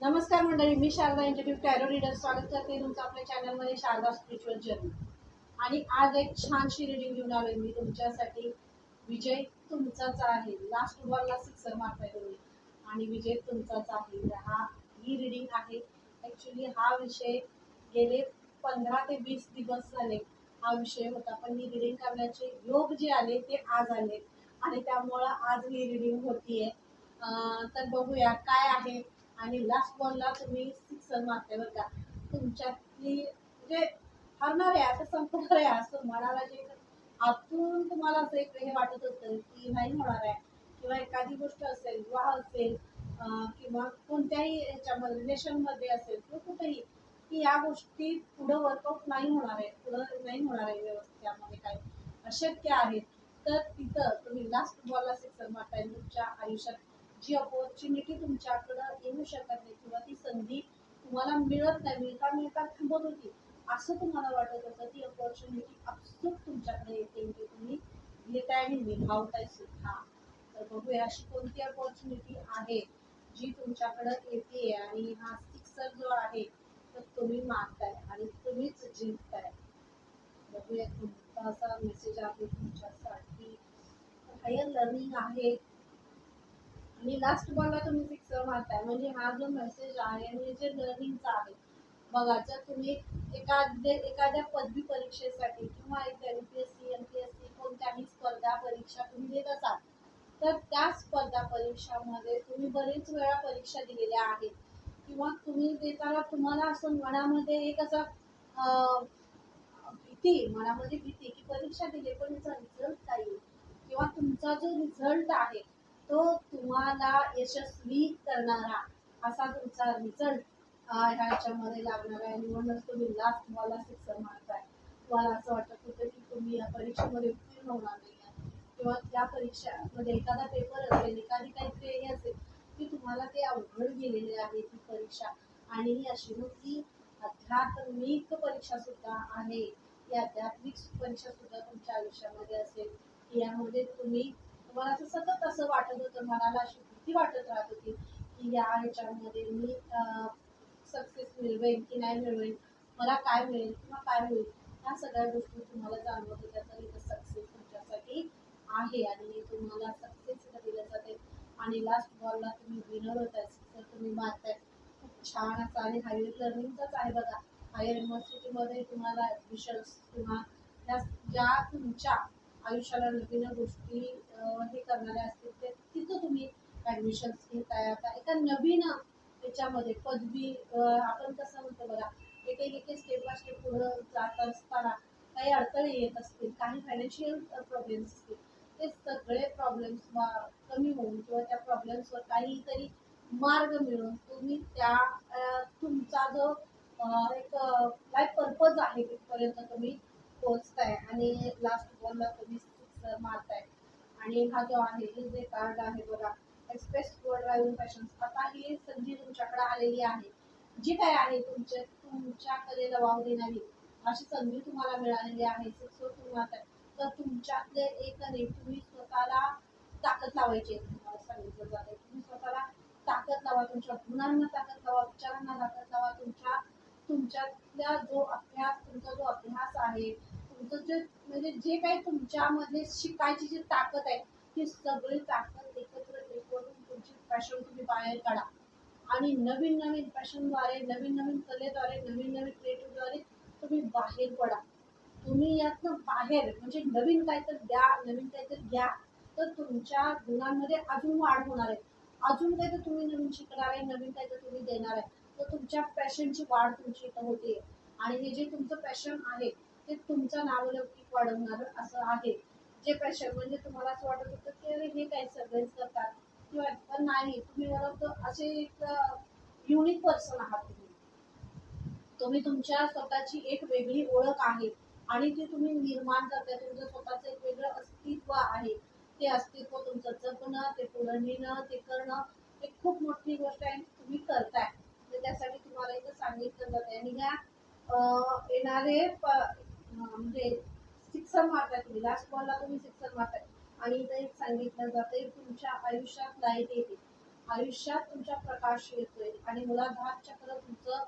नमस्कार मंडळी, मी Sharda interview tarot reader स्वागत करते तुमचं आपल्या चॅनलमध्ये शारदा स्पिरिच्युअल जर्नी. आणि आज एक छानशी रिडिंग घेऊन आलोय मी तुमच्यासाठी. विजय तुमचाच आहे. लास्ट बॉलला सिक्सर मारताय तुम्ही आणि विजय तुमचाच आहे. ही रिडिंग आहे. ॲक्च्युली हा विषय गेले 15 ते 20 दिवस झाले हा विषय होता, पण ही रिडिंग करण्याचे योग जे आले ते आज आले आणि त्यामुळं आज ही रिडिंग होतीये. तर बघूया काय आहे. आणि लास्ट बॉलला तुम्ही सिक्सर मारते बरं का. तुमच्यातली म्हणजे हरणार आहे, आता संपणार आहे असं मनाला जे आतून तुम्हाला असं एक हे वाटत होतं की नाही होणार आहे, किंवा एखादी गोष्ट असेल, विवाह असेल, किंवा कोणत्याही याच्यामध्ये रिलेशनमध्ये असेल किंवा कुठेही, की या गोष्टी पुढं वर्कआउट नाही होणार आहे, पुढं नाही होणार आहे व्यवस्थित, त्यामध्ये काही अशक्य आहेत. तर तिथं तुम्ही लास्ट बॉलला सिक्सर मारताय. तुमच्या आयुष्यात जी अपॉर्च्युनिटी तुमच्याकडं येऊ शकत नाही किंवा ती संधी तुम्हाला मिळत नाही, मिळता मिळता थांबत होती असं तुम्हाला वाटत होतं, ती अपॉर्च्युनिटी आपसूक तुमच्याकडे येते, म्हणजे तुम्ही घेताय आणि निभावताय सुद्धा. तर बघूया अशी कोणती अपॉर्च्युनिटी आहे जी तुमच्याकडे येते आणि हा सिक्सर जो आहे तर तुम्ही मारताय आणि तुम्हीच जिंकताय. बघूया कोणता असा मेसेज आहे तुमच्यासाठी. हायर लर्निंग आहे आणि लास्ट बॉलला तुम्ही सिक्सर मारताय, म्हणजे हा जो मेसेज आहे आणि जे लर्निंगचा आहे. बघा, जर तुम्ही एखाद्या पदवी परीक्षेसाठी किंवा एमपीएससी एमपीएससी कोणत्याही स्पर्धा परीक्षा तुम्ही देत असाल, तर त्या स्पर्धा परीक्षामध्ये तुम्ही बरेच वेळा परीक्षा दिलेल्या आहेत, किंवा तुम्ही देताना तुम्हाला असं मनामध्ये एक असं भीती, मनामध्ये भीती की परीक्षा दिली पण त्याचा रिझल्ट काय येईल, किंवा तुमचा जो रिझल्ट आहे तो तुम्हाला यशस्वी करणारा असा तुमचा रिझल्ट ह्याच्यामध्ये लागणार आहे. म्हणूनच तुम्ही लास्ट बॉलला सिक्सर मारताय. तुम्हाला असं वाटत होतं की तुम्ही या परीक्षेमध्ये उत्तीर्ण होणार नाही, किंवा त्या परीक्षामध्ये एखादा पेपर असेल, एखादी काहीतरी हे असेल की तुम्हाला ते अवघड गेलेले आहे ती परीक्षा. आणि ही अशी मग ती आध्यात्मिक परीक्षा सुद्धा आहे. ही आध्यात्मिक परीक्षा सुद्धा तुमच्या आयुष्यामध्ये असेल, की यामध्ये तुम्हाला असं सतत असं वाटत होतं, मनाला अशी भीती वाटत राहत होती की या ह्याच्यामध्ये मी सक्सेस मिळवेन की नाही मिळवेन, मला काय मिळेल किंवा काय होईल, ह्या सगळ्या गोष्टी तुम्हाला जाणवत होत्या. तर इथं सक्सेस तुमच्यासाठी आहे आणि तुम्हाला सक्सेस इथं दिलं जाते. आणि लास्ट बॉलला तुम्ही विनर होताय, तर तुम्ही मारताय. खूप छान असा आणि हायर लर्निंगचाच आहे बघा. हायर युनिव्हर्सिटीमध्ये तुम्हाला ॲडमिशन्स किंवा त्या ज्या तुमच्या आयुष्याला नवीन गोष्टी हे करणाऱ्या असतील ते तिथं तुम्ही ॲडमिशन्स घेताय. आता एका नवीन त्याच्यामध्ये पदवी, आपण कसं म्हणतो बघा, एक एक एक स्टेप बाय स्टेप पुढं जात असताना काही अडथळे येत असतील, काही फायनान्शियल प्रॉब्लेम्स असतील, ते सगळे प्रॉब्लेम्स कमी होऊन किंवा त्या प्रॉब्लेम्सवर काहीतरी मार्ग मिळून तुम्ही त्या तुमचा जो एक लाईफ पर्पज आहे तिथपर्यंत तुम्ही पोहोचताय आणि लास्ट बॉलला तुम्ही सिक्सर मारताय. आणि हा जो आहे, हे जे कार्ड आहे बघा, एक्सप्रेस वर्ल्ड ड्रायव्हिंग पॅशन्स, आता ही संधी तुमच्याकडे आलेली आहे. जी काय आहे तुमच्या कलेला वाव देणारी अशी संधी तुम्हाला मिळालेली आहे. सिक्सर तुम्ही मारताय, तर तुमच्यातले एक नाही, तुम्ही स्वतःला ताकद लावायची तुम्हाला सांगितलं जाते. तुम्ही स्वतःला ताकद लावा, तुमच्या गुणांना ताकद लावा, विचारांना ताकद लावा. तुमच्यातल्या जो अभ्यास, तुमचा जो अभ्यास आहे, तुमचं जे म्हणजे जे काही तुमच्यामध्ये शिकायची जी ताकद आहे, ती सगळी ताकद एकत्र करून तुमची पॅशन तुम्ही बाहेर काढा. आणि नवीन नवीन पॅशनद्वारे, नवीन नवीन कलेद्वारे, नवीन नवीन क्रिएटिव्हद्वारे तुम्ही बाहेर पडा. तुम्ही यातनं बाहेर म्हणजे नवीन काहीतरी द्या, नवीन काहीतरी घ्या, तर तुमच्या गुणांमध्ये अजून वाढ होणार आहे. अजून काहीतरी तुम्ही नवीन शिकणार आहे, नवीन काहीतरी तुम्ही देणार आहे, तर तुमच्या पॅशनची वाढ तुमची इथं होते. आणि हे जे तुमचं पॅशन आहे ते तुमचा नावलौकिक वाढवणार असं आहे. जे पॅशन म्हणजे तुम्हाला असं वाटत होतं की अरे हे काय सगळेच करतात, किंवा पण नाही, तुम्ही मला असे एक युनिक पर्सन आहात. तुम्ही तुमच्या स्वतःची एक वेगळी ओळख आहे आणि ती तुम्ही निर्माण करताय. तुमचं स्वतःचं एक वेगळं अस्तित्व आहे. ते अस्तित्व तुमचं जपणं, ते पुढे नेणं, ते करणं, एक खूप मोठी गोष्ट आहे, तुम्ही करताय. तर त्यासाठी तुम्हाला इथं सांगितलं जाते. आणि ह्या येणारे म्हणजे सिक्सर मारताय तुम्ही, लास्ट बॉलला तुम्ही सिक्सर मारताय आणि इथं एक सांगितलं जाते, तुमच्या आयुष्यात लाईट येते. आयुष्यात तुमच्या प्रकाश येतोय आणि मूलाधार चक्र तुमचं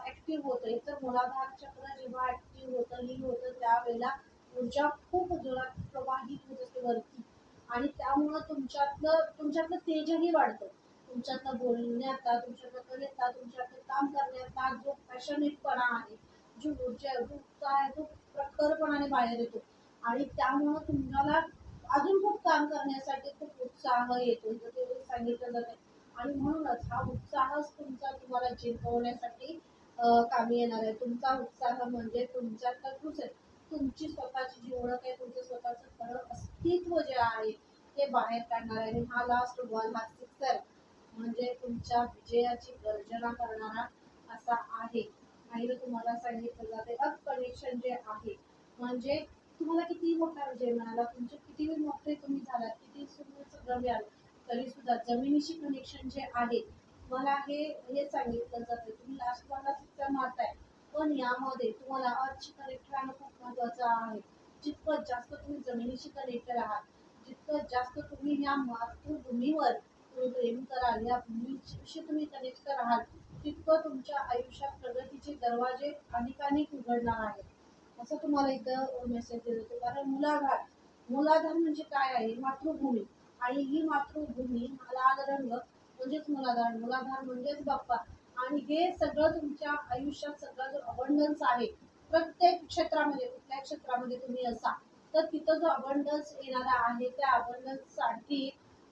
ऍक्टिव्ह होतंय. तर मूलाधार चक्र जेव्हा ऍक्टिव्ह होतं, लीन होतं, त्यावेळेला ऊर्जा खूप जोरात प्रवाहित होत असते वरती आणि त्यामुळं तुमच्यातलं तेजही वाढतं. तुमच्यातलं बोलण्याचा, तुमच्यातलं कलेचा, तुमच्यातलं काम करण्याचा जो पॅशनेटपणा आहे, जी ऊर्जा आहे, जो उत्साह आहे, तो प्रखरपणाने बाहेर येतो आणि त्यामुळं तुम्हाला अजून खूप काम करण्यासाठी खूप उत्साह येतो, जर ते सांगितलं जातं. आणि म्हणूनच हा उत्साहच तुम्हाला जिंकवण्यासाठी कामी येणार आहे. तुमचा उत्साह म्हणजे तुमच्यातलं तुमची स्वतःची जी ओळख आहे, तुमचं स्वतःचं खरं अस्तित्व जे आहे ते बाहेर काढणार आहे. आणि हा लास्ट वन, हा सिक्सर म्हणजे तुमच्या विजयाची गर्जना करणारा असा आहे. आणि तुम्हाला सांगितलं जाते अब कनेक्शन जे आहे म्हणजे तुम्हाला किती मोठा विजय मिळाला, तुमचे किती मोठे तुम्ही झालात, किती सगळं मिळालं, तरी सुद्धा जमिनीशी कनेक्शन जे आहे मला हे सांगितलं जातं. तुम्ही लास्ट वनला सिक्सर मारताय, पण यामध्ये तुम्हाला अर्थ कनेक्ट राहणं खूप महत्वाचं आहे. जितकं जास्त तुम्ही जमिनीशी कनेक्टेड आहात, जितकं जास्त तुम्ही या मातृभूमीवर तुम्ही प्रेम कराल, या भूमीशी तुम्ही कनेक्ट राहाल, तितकं तुमच्या आयुष्यात प्रगतीचे दरवाजे अनेकानेक उघडणार आहेत. असं तुम्हाला इथं मेसेज देत होते. कारण मूलाधार म्हणजे काय आहे, मातृभूमी. आणि ही मातृभूमी, लाल रंग म्हणजेच मूलाधार, मूलाधार म्हणजेच बाप्पा. आणि हे सगळं तुमच्या आयुष्यात सगळं जो अबंडन्स आहे, प्रत्येक क्षेत्रामध्ये, कुठल्या क्षेत्रामध्ये तुम्ही असा, तर तिथं जो अबंडन्स येणारा आहे, त्या अबंडन्स साठी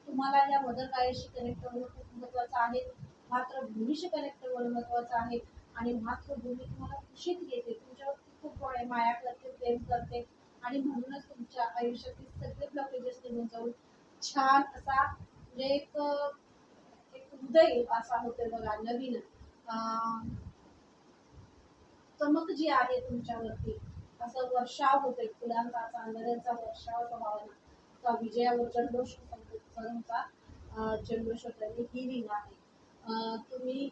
तुम्हाला या मदर गायीशी कनेक्ट होणं खूप महत्वाचं आहे. मातृभूमीशी कनेक्ट होणं महत्वाचं आहे. आणि मातृभूमी तुम्हाला खुशीत घेते, तुमच्यावरती खूप माया करते, प्रेम करते. आणि म्हणूनच तुमच्या आयुष्यातील सगळे ब्लॉकेजेस निघून जाऊन छान असा म्हणजे एक उदय असा होते बघा, नवीन चमक जी आहे तुमच्यावरती, असं वर्षाव होते, फुलांचा, चांदण्यांचा वर्षाव स्वभावाला विजयावर जल्लोष तुमचा जल्लोष होता, हिलिंग आहे. तुम्ही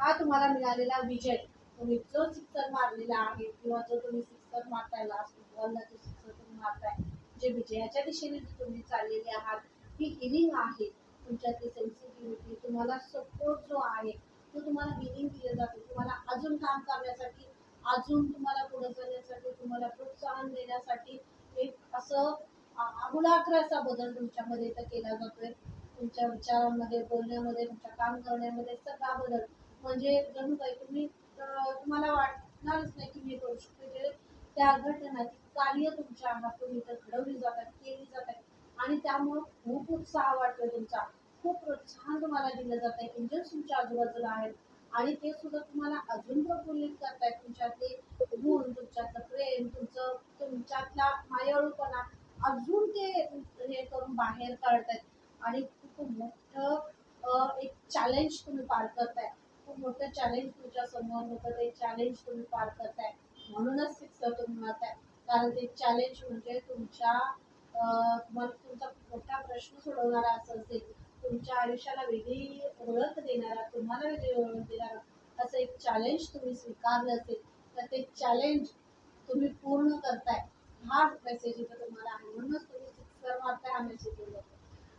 हा तुम्हाला मिळालेला विजय, तुम्ही जो सिक्सर मारलेला आहे किंवा जो तुम्ही सिक्सर मारताय, लास्ट बॉलला जो सिक्सर तुम्ही मारताय, जे विजयाच्या दिशेने तुम्ही चाललेले आहात, ही हिलिंग आहे. तुमच्यातली सेन्सिटिव्हिटी, तुम्हाला सपोर्ट जो आहे तो तुम्हाला हिलिंग दिलं जातो. तुम्हाला अजून काम करण्यासाठी, अजून तुम्हाला पुढे जाण्यासाठी, तुम्हाला प्रोत्साहन देण्यासाठी एक असं आमूलाग्र असा बदल तुमच्यामध्ये इथं केला जातोय. तुमच्या विचारांमध्ये, बोलण्यामध्ये, तुमच्या काम करण्यामध्ये सगळा बदल म्हणजे जणू काही तुम्हाला वाटणारच नाही की मी करू शकते. जे त्या घटना, कार्य तुमच्या हातून इथं घडवली जातात, केली जातात आणि त्यामुळं खूप उत्साह वाटतोय तुमचा, खूप प्रोत्साहन तुम्हाला दिलं जात आहे. एंजल्स तुमच्या आजूबाजूला आहेत आणि ते सुद्धा तुम्हाला अजून प्रफुल्लित करतायत. तुमच्यातले गुण, तुमच्यातलं प्रेम, तुमच्यातला मायाळूपणा अजून ते हे करून बाहेर काढतायत आणि खूप मोठं एक चॅलेंज तुम्ही पार करताय. खूप मोठं चॅलेंज तुमच्या समोर होतं, ते चॅलेंज तुम्ही पार करताय. म्हणूनच सिक्सर तुम्ही मारताय, कारण ते चॅलेंज म्हणजे तुम्हाला तुमचा मोठा प्रश्न सोडवणारा असं असेल, तुमच्या आयुष्याला वेगळी ओळख देणारा, तुम्हाला वेगळी ओळख देणारा असं एक चॅलेंज तुम्ही स्वीकारलं असेल, तर ते चॅलेंज तुम्ही पूर्ण करताय. हा मेसेज इथं तुम्हाला आहे. म्हणूनच तुम्ही सिक्सर मारताय, हा मेसेज येतो.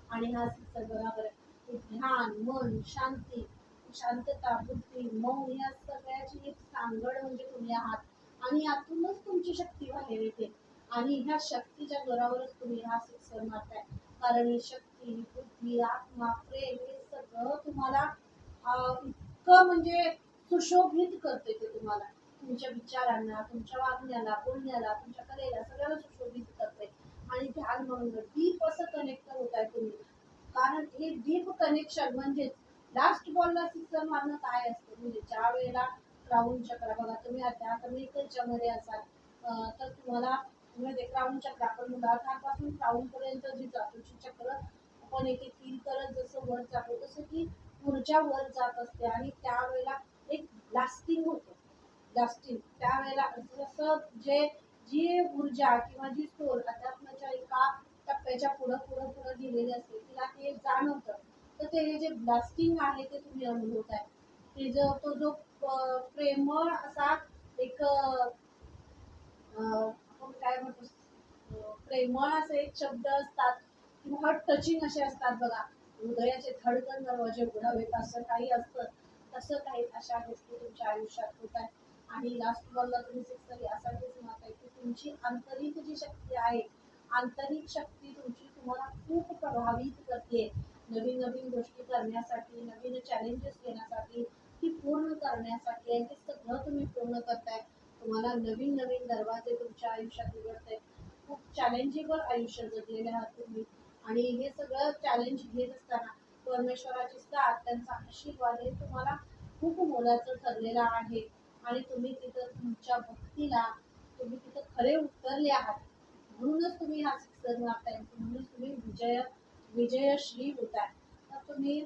आणि हा सिक्सर बरोबर आहे. ध्यान, मन, शांती, शांतता, बुद्धी, मौन या सगळ्याची एक सांगड म्हणजे तुम्ही आहात आणि यातूनच तुमची शक्ती बाहेर येते. आणि ह्या शक्तीच्या जोरावरच तुम्ही हा सिक्सर मारताय. कारण ही शक्ती, बुद्धी, आत्मा, प्रेम हे सगळं तुम्हाला इतकं म्हणजे सुशोभित करते ते तुम्हाला, तुमच्या विचारांना, तुमच्या वागण्याला, बोलण्याला, तुमच्या कलेला सगळ्याला सुशोभित करते. आणि ध्यान म्हणून डीप असं कनेक्ट होत आहे तुम्ही. कारण हे डीप कनेक्शन म्हणजे लास्ट बॉलला सिक्सर मारणं काय असतं, म्हणजे ज्या वेळेला क्राऊन चक्र बघा, तुम्ही आता तुम्ही त्याच्यामध्ये असाल तर तुम्हाला म्हणजे क्राऊन चक्र, आपण मुलाधारपासून क्राऊन पर्यंत जी जातो, चक्र आपण एक एक फील करत जसं वर जातो, तसं की ऊर्जा वर जात असते आणि त्यावेळेला एक ब्लास्टिंग होतं. ब्लास्टिंग त्यावेळेला जसं जी ऊर्जा किंवा जी सोल अध्यात्माच्या एका टप्प्याच्या पुढं पुढं पुढं गेलेली असते, तिला ते जाणवतं. तर ते जे ब्लास्टिंग आहे ते तुम्ही अनुभवताय. ते जो प्रेमळ असा एक आपण काय म्हणतो, प्रेमळ असे एक शब्द असतात किंवा हार्ट टचिंग असे असतात बघा, हृदयाचे धडकन दरवाजे उघडावेत असं काही असतं, तसं काही अशा गोष्टी तुमच्या आयुष्यात होत आहे. आणि लास्ट बॉलला तुम्ही सिक्स यासाठीच मारत आहे की तुमची आंतरिक जी शक्ती आहे, आंतरिक शक्ती तुमची तुम्हाला खूप प्रभावित करते नवीन नवीन गोष्टी करण्यासाठी, नवीन चॅलेंजेस घेण्यासाठी, ती पूर्ण करण्यासाठी. आणि ते सगळं तुम्ही पूर्ण करताय. तुम्हाला नवीन नवीन दरवाजे तुमच्या आयुष्यात उघडते. खूप चॅलेंजेबल आयुष्य जगलेले आहात तुम्ही. आणि हे सगळं चॅलेंज घेत असताना परमेश्वराची साथ, त्यांचा आशीर्वाद हे तुम्हाला खूप मोलाचं ठरलेलं आहे. आणि तुम्ही तिथं तुमच्या भक्तीला तुम्ही तिथं खरे उतरले आहात. म्हणूनच तुम्ही हा सिक्सर मारताय, म्हणूनच तुम्ही विजयश्री होताय. तर तुम्ही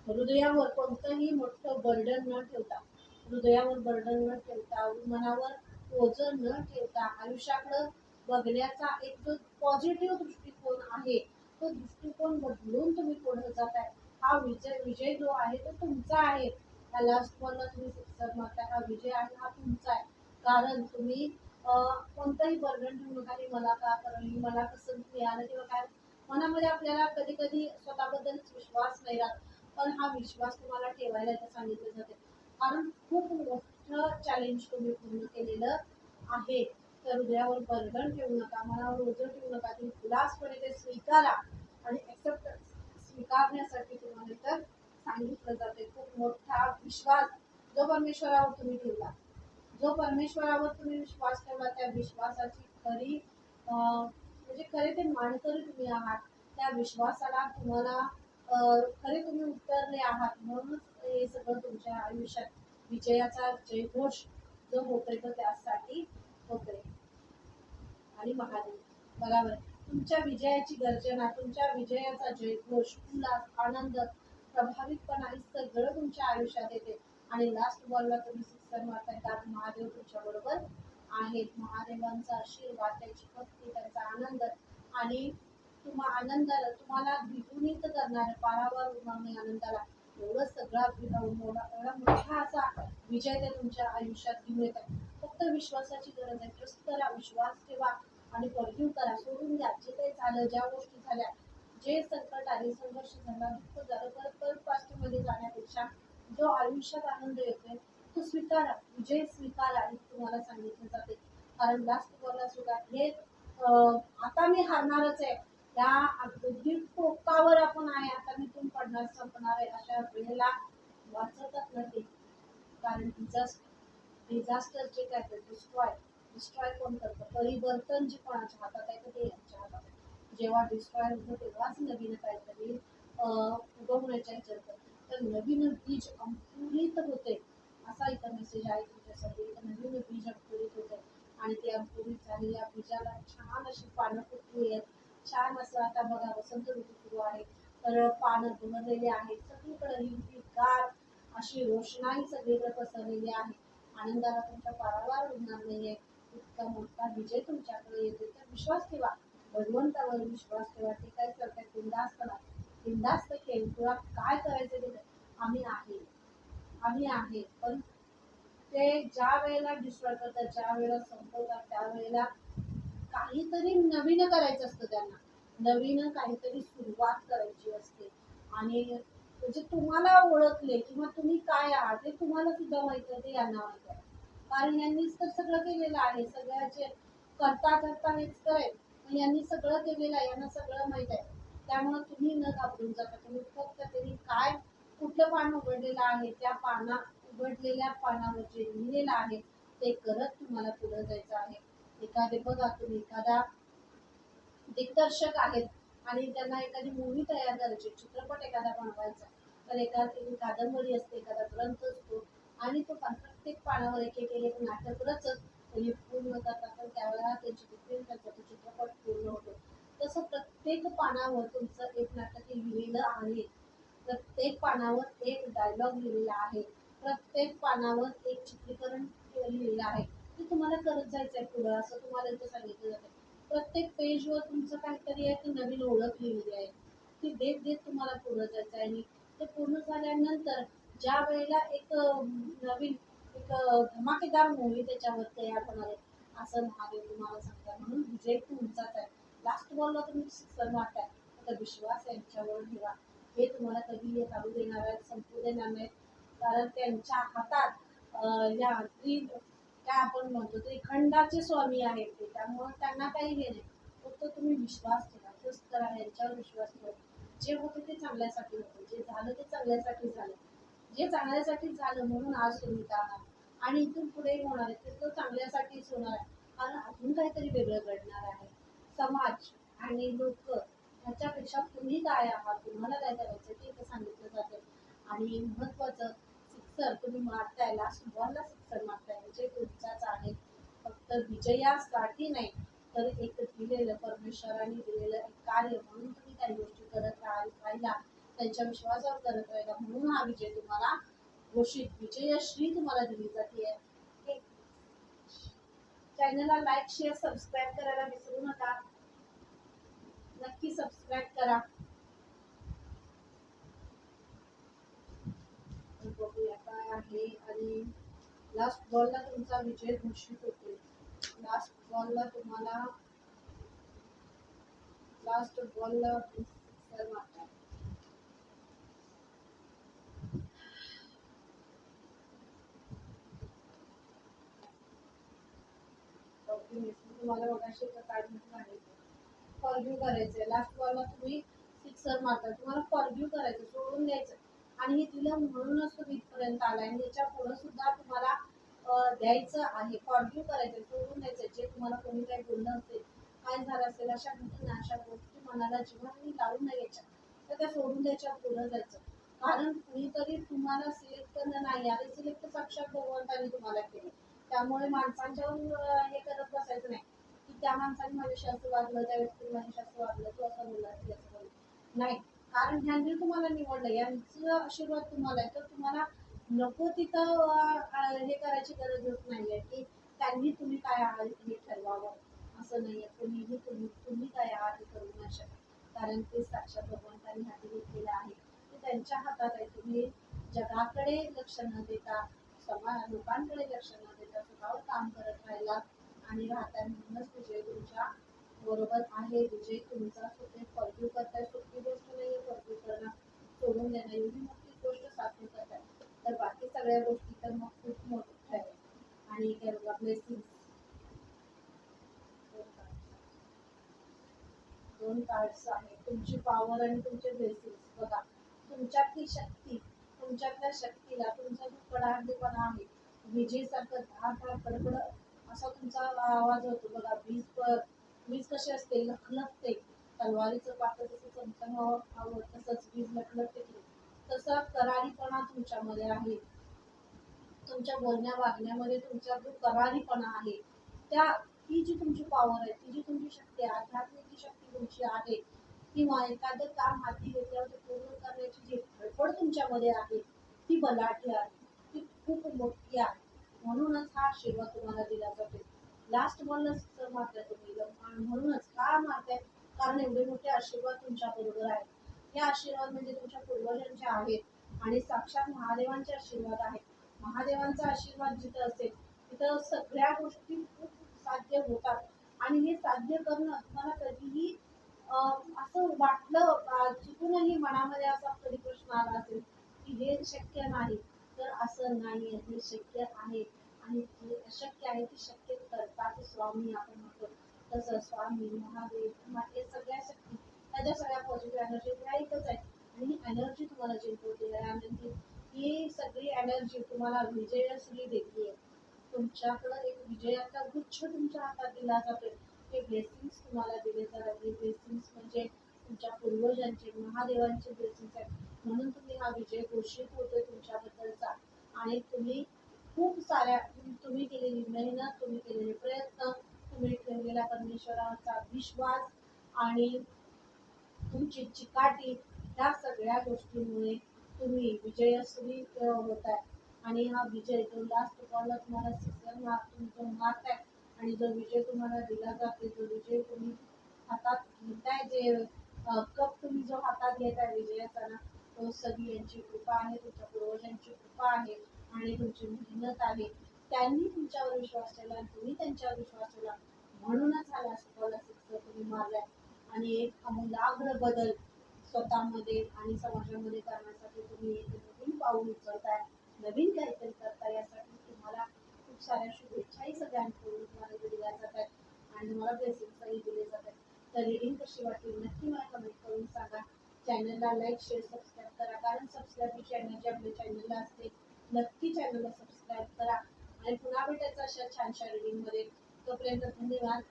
हृदयावर कोणतंही मोठं बर्डन न ठेवता, हृदयावर बर्डन न ठेवता, मनावर ओझं न ठेवता, आयुष्याकडं बघण्याचा एक जो पॉझिटिव्ह दृष्टिकोन आहे, तो दृष्टिकोन बदलून तुम्ही पुढे जाताय. हा विजय विजय जो आहे तो तुमचा आहे. या लास्ट बॉलला तुम्ही सिक्सर मारताय, हा विजय आहे, हा तुमचा आहे. कारण तुम्ही कोणतंही बर्डन ठेवू नका की मला का करेल, मला कसं मिळालं किंवा काय. मनामध्ये आपल्याला कधी कधी स्वतःबद्दल विश्वास नाही राहत, पण हा विश्वास तुम्हाला ठेवायला इथं सांगितलं जाते. कारण खूप मोठं चॅलेंज तुम्ही पूर्ण केलेलं आहे. तर हृदयावर बर्डन ठेवू नका, मनावर ओझं ठेवू नका, तुम्ही खुलासपणे ते स्वीकारा. आणि ऍक्सेप्टन्स स्वीकारण्यासाठी तुम्हाला इथं सांगितलं जाते. खूप मोठा विश्वास जो परमेश्वरावर तुम्ही ठेवला, जो परमेश्वरावर तुम्ही विश्वास ठेवला, त्या विश्वासाची खरी म्हणजे खरे ते मानकरी तुम्ही आहात. त्या विश्वासाला तुम्हाला खरे तुम्ही उतरले आहात. म्हणूनच हे सगळं तुमच्या आयुष्यात विजयाचा जयघोष जो होतोय तो त्यासाठी होतोय. आणि महादेव बरोबर, तुमच्या विजयाची गर्जना, तुमच्या विजयाचा जयघोष, उल्हास, आनंद, प्रभावितपणा हे सगळं तुमच्या आयुष्यात येते. आणि लास्ट बॉलला तुम्ही सिक्सर मारताय, कारण महादेव तुमच्या बरोबर आहेत. महादेवांचा आशीर्वाद, त्यांची भक्ती, त्यांचा आनंद आणि तुम्हाला द्विगुणित करणारे, पारावर उडवणे आनंदाला, एवढं सगळा एवढा मोठा असा विजय ते तुमच्या आयुष्यात घेऊन येतात. फक्त विश्वासाची गरज आहे. ट्रस्ट करा, विश्वास ठेवा आणि फॉरगिव्ह करा. सोडून द्या. जे काही झालं, ज्या गोष्टी झाल्या, जे संकट आले, संघर्ष झाला, दुःख झालं, परत पास्टमध्ये जाण्यापेक्षा जो आयुष्यात आनंद येतोय तो स्वीकारा, विजय स्वीकारा हे तुम्हाला सांगितलं जाते. कारण लास्ट बॉलला सुद्धा हे आता मी हारणारच आहे, त्या अगदी टोकावर आपण आहे, आता मी तुम पडणार संपणार आहे अशा वेळेला वाचतच नाही. कारण डिझास्टर जे काय ते डिस्ट्रॉय कोण करतं, परिवर्तन जे कोणाच्या हातात आहे ते यांच्या हातात आहे. जेव्हा डिस्ट्रॉय होतं तेव्हाच नवीन काहीतरी उगवण्याच्या ह्याच्यात, तर नवीन बीज अंकुरित होते. असा इथं मेसेज आहे तुमच्यासाठी. नवीन बीज अंकुरित होते आणि ते अंकुरित झालेल्या बीजाला छान अशी पानं फुटली आहेत. छान असं आता बघा वसंत ऋतू सुरू आहे, तर पानं बहरलेली आहेत. सगळीकडे हिरवीगार अशी रोषणाई सगळीकडे पसरलेली आहे. आनंदाला तुमच्या पारावार उडणार नाहीये. इतका मोठा विजय तुमच्याकडे येतो. तर विश्वास ठेवा, भगवंतावर विश्वास ठेवा. ते काय करताय, बिंदास्त खेळ, तुला काय करायचं ते आम्ही आहे. पण ते ज्या वेळेला डिस्ट्रॉय करतात, ज्या वेळेला संपवतात, त्यावेळेला काहीतरी नवीन करायचं असतं त्यांना. नवीन काहीतरी सुरुवात करायची असते. आणि म्हणजे तुम्हाला ओळखले किंवा तुम्ही काय आहात हे तुम्हाला सुद्धा माहित आहे, ते यांना माहित आहे. कारण यांनीच तर सगळं केलेलं आहे. सगळ्याचे करता करता हेच करेल, पण यांनी सगळं केलेलं आहे, यांना सगळं माहित आहे. त्यामुळे तुम्ही न घाबरून जाता, तुम्ही फक्त त्यांनी काय कुठलं पान उघडलेलं आहे, त्या उघडलेल्या पानावर जे लिहिलेलं आहे ते करत तुम्हाला पुढे जायचं आहे. एखादे बघा, तुम्ही एखादा दिग्दर्शक आहेत आणि त्यांना एखादी मूवी तयार करायची, चित्रपट एखादा बनवायचा, तर एखादी कादंबरी असते, एखादा ग्रंथ असतो आणि तो प्रत्येक पानावर एक एक एक नाटक रचत त्यांनी पूर्ण करतात. तर त्यावेळेला त्यांची पिक्चर त्याचा तो चित्रपट पूर्ण होतो. तसं प्रत्येक पानावर तुमचं एक नाटक लिहिलेलं आहे. प्रत्येक पानावर एक डायलॉग लिहिलेला आहे. प्रत्येक पानावर एक चित्रीकरण लिहिलेलं आहे. ते तुम्हाला करत जायचं आहे पुढं, असं तुम्हाला इथं सांगितलं जातं. प्रत्येक पेजवर तुमचं काहीतरी एक नवीन ओळख लिहिलेली आहे. ती देत देत तुम्हाला पुढं जायचं आहे. आणि ते पूर्ण झाल्यानंतर ज्या वेळेला एक नवीन एक धमाकेदार मूवी त्याच्यावर तयार होणार आहे, असं महादेव तुम्हाला सांगतात. म्हणून विजय तुमचाच आहे. लास्ट बॉलला तुम्ही सिक्सर मारताय, तर विश्वास यांच्यावर ठेवा. हे तुम्हाला कधी काढू देणार आहेत, संपू देणार नाहीत. कारण त्यांच्या हातात या काय आपण म्हणतो ते खंडाचे स्वामी आहेत ते, त्यामुळे त्यांना काही हे नाही. फक्त तुम्ही विश्वास ठेवा, ट्रस्ट करा, यांच्यावर विश्वास ठेवा. जे होते ते चांगल्यासाठी होते, जे झालं ते चांगल्यासाठी झालं. जे चांगल्यासाठी झालं म्हणून आज तुम्ही इथं आहात आणि इथून पुढे होणार आहे ते तर चांगल्यासाठीच होणार आहे. कारण अजून काहीतरी वेगळं घडणार आहे. समाज आणि लोक ह्याच्यापेक्षा तुम्ही काय आहात, तुम्हाला काय करायचं ते सांगितलं जातं. आणि महत्वाचं सिक्सर तुम्ही मारताय, लास्ट बॉलला सिक्सर मारताय म्हणजे तुमचाच आहे. फक्त विजयासाठी नाही, तर एक दिलेलं परमेश्वराने दिलेलं एक कार्य म्हणून तुम्ही काही गोष्टी करत राहिला, त्यांच्या विश्वासावर करत राहिला, म्हणून हा विजय तुम्हाला घोषित, विजयश्री तुम्हाला दिली जाते. चॅनलला लाईक शेअर सबस्क्राईब करायला विसरू नका. नक्की सबस्क्राईब करा. बघूया काय आहे. आणि लास्ट बॉलला तुमचा विजय घोषित होते. लास्ट बॉलला तुम्हाला लास्ट बॉलला सिक्सर मारतात. तुम्हाला बघायचे तर काढून आहे फॉरग्यू करायचंय. लास्ट बॉलला तुम्ही सिक्सर मारता, तुम्हाला फॉरग्यू करायचं, सोडून द्यायचं. आणि हे दिलं म्हणूनच तुम्ही इथपर्यंत आलाय. आणि याच्या पुढे सुद्धा तुम्हाला द्यायचं आहे. फॉरग्यू करायचं, सोडून द्यायचं. जे तुम्हाला कोणी काही बोललं असेल, काय झालं असेल, अशा घटना अशा गोष्टी मनाला जीवानी लावून नाही यायच्या, तर त्या सोडून द्यायच्या, पुढे जायचं. कारण कुणीतरी तुम्हाला सिलेक्ट करणं नाही आले, सिलेक्ट साक्षात भगवंतानी तुम्हाला केलं. त्यामुळे माणसांच्यावर हे करत बसायचं नाही की त्या माणसाने माझ्याशी असं वागलं, त्या व्यक्तीने माझ्याशी असं वागलं, तो असं बोलला, ती असं बोलला. नाही, कारण ह्यांनी तुम्हाला निवडलं, यांचा आशीर्वाद तुम्हाला आहे, तर तुम्हाला नको तिथं हे करायची गरजच नाहीये की त्यांनी तुम्ही काय आहात हे ठरवावं. असं नाहीये. तुम्ही तुम्ही काय आहात हे करू नाही शकत. कारण ते साक्षात भगवंतांनी हाती घेतलेलं आहे, ते त्यांच्या हातात आहे. तुम्ही जगाकडे लक्ष न देता, लोकांकडे लक्ष न देता स्वतःवर काम करत राहिला आणि राहताय, म्हणूनच विजय तुमच्या बरोबर आहे. विजय तुमचा होते. फॉरग्यू करताय, सोपी गोष्ट नाहीये फॉरग्यू करणं, सोडून देणं एवढी मोठी गोष्ट साध्य करताय, तर बाकी सगळ्या गोष्टी तर मग खूप मोठ्या आहे. आणि ब्लेसिंग दोन कार्ड्स आहेत, तुमची पॉवर आणि तुमचे ब्लेसिंग्स. बघा, तुमच्यातली शक्ती, तुमच्यातल्या शक्तीला तुमचा जो कडाडलेपणा आहे, विजेसारखं धाड धाड कडकड असा तुमचा आवाज होतो. बघा, वीज कशी असते, लखलखते. तलवारीचं पात्र जसं चमचमावं हवं तसंच वीज लखलखते की, तसा करारीपणा तुमच्यामध्ये आहे. तुमच्या बोलण्या वागण्यामध्ये तुमचा जो करारीपणा आहे, त्या ती जी तुमची पॉवर आहे, ती जी तुमची शक्ती आहे, आध्यात्मिक जी शक्ती तुमची आहे, किंवा एखादं काम हाती घेतल्यावर ते पूर्ण करण्याची जी धडपड तुमच्यामध्ये आहे, ती बलाढ्य आहे, ती खूप मोठी आहे. म्हणूनच हा आशीर्वाद तुम्हाला दिला जातो. लास्ट बॉलला सिक्सर मारताय तुम्ही, आणि म्हणूनच का मारताय, कारण एवढे मोठे आशीर्वाद तुमच्या बरोबर आहेत. हे आशीर्वाद म्हणजे तुमच्या पूर्वजांचे आहेत आणि साक्षात महादेवांचे आशीर्वाद आहेत. महादेवांचा आशीर्वाद जिथं असेल तिथं सगळ्या गोष्टी खूप साध्य होतात. आणि हे साध्य करणं तुम्हाला कधीही असं वाटलं, चुकूनही मनामध्ये असा कधी प्रश्न आला असेल की हे शक्य नाही, तर असं नाही, हे शक्य आहे. आणि जे अशक्य आहे ते शक्य करतात स्वामी, आपण म्हणतो तसं स्वामी, महादेव, हे सगळ्या शक्ती, त्याच्या सगळ्या पॉझिटिव्ह एनर्जी त्या एकच आहे. आणि ही एनर्जी तुम्हाला जिंकवते. आणि ही सगळी एनर्जी तुम्हाला विजयश्री देते. तुमच्याकडं एक विजयाचा गुच्छ तुमच्या हातात दिला जातो. हे ब्लेसिंग्स तुम्हाला दिले जातात. हे ब्लेसिंग्स म्हणजे तुमच्या पूर्वजांचे, महादेवांचे ब्लेसिंग्स आहेत. म्हणून तुम्ही हा विजय घोषित होतोय तुमच्याबद्दलचा. आणि तुम्ही खूप साऱ्या, तुम्ही केलेली मेहनत, तुम्ही केलेले प्रयत्न, तुम्ही ठेवलेला परमेश्वराचा विश्वास आणि तुमची चिकाटी, ह्या सगळ्या गोष्टींमुळे तुम्ही विजयश्री होत आहे. आणि हा विजय जो लास्ट बॉलला तुम्हाला सिक्सर जो मारताय, आणि जो विजय तुम्हाला दिला जाते, जो विजय तुम्ही हातात घेताय, जे कप तुम्ही जो हातात घेताय विजयाचा ना, तो सगळी यांची कृपा आहे, तुमच्या पूर्वजांची कृपा आहे आणि तुमची मेहनत आहे. त्यांनी तुमच्यावर विश्वास ठेवला आणि तुम्ही त्यांच्यावर विश्वास ठेवला, म्हणूनच हा लास्ट बॉलला सिक्सर तुम्ही मारलाय. आणि एक आमूलाग्र बदल स्वतःमध्ये आणि समाजामध्ये करण्यासाठी तुम्ही एक नवीन पाऊल उचलताय, नवीन काहीतरी करताय. यासाठी तुम्हाला खूप साऱ्या शुभेच्छाही सगळ्यांकडून तुम्हाला दिल्या जात आहेत आणि तुम्हाला ब्लेसिंग्सही दिले जात आहेत. तर रीडिंग कशी वाटली नक्की मला कमेंट करून सांगा. चॅनलला लाईक शेअर सबस्क्राईब करा, कारण सबस्क्राईबची एनर्जी आपल्या चॅनलला असते. नक्की चॅनलला सबस्क्राईब करा आणि पुन्हा भेटायचं अशा छानशा रीडिंगमध्ये. तोपर्यंत धन्यवाद.